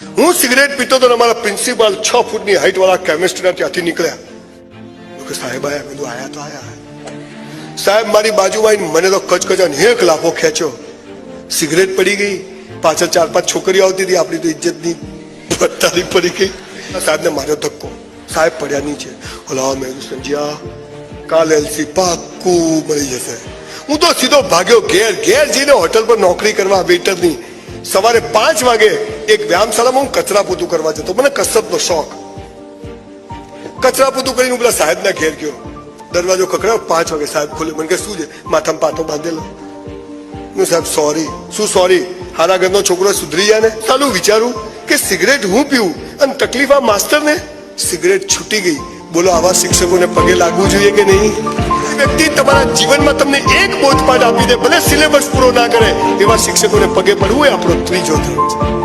હું સિગરેટ પીતો તો અમારા પ્રિન્સિપાલ 6 ફૂટની હાઈટ વાળા કેમિસ્ટ્રીના ત્યાંથી નીકળ્યા. સાહેબ આયા, મેં આયા તો આયા. સાહેબ મારી બાજુમાં આવીને મને તો કચકચાને એક લાફો ખેંચ્યો. સિગરેટ પડી ગઈ, પાછળ 4-5 છોકરીઓ આવતી હતી, આપણી તો ઇજ્જતની પત્તારી પડી ગઈ. સાહેબને માર્યો ધક્કો, સાહેબ પડ્યા નીચે. ઓલા મેં સમજ્યા કાલ એલસી પાક્કું મળી જશે. હું તો સીધો ભાગ્યો ઘેર જઈને હોટલ પર નોકરી કરવા વેટરની. સવારે 5 વાગે એક વ્યાયામશાળામાં હું કચરા પોતું કરવા જતો. મને કસરતનો શોખ. કચરા પોતું કરીને હું પેલા સાહેબના ઘેર ગયો. દરવાજો ખખડાયો, 5 વાગે સાહેબ ખોલ્યો. મને કે શું છે? માથામાં પાટો બાંધેલો. સાહેબ સોરી. શું સોરી? હારા ઘરનો છોકરો સુધરી જાય ને. ચાલું વિચારું કે સિગરેટ હું પીવું અને તકલીફ આ માસ્ટરને. સિગરેટ છૂટી ગઈ. બોલો આવા શિક્ષકોને પગે લાગવું જોઈએ કે નહીં? વ્યક્તિ તમારા જીવનમાં તમને એક બોધપાઠ આપી દે, ભલે સિલેબસ પૂરો ના કરે, એવા શિક્ષકોને પગે પડવું એ આપણો ત્રીજો ધર્મ છે.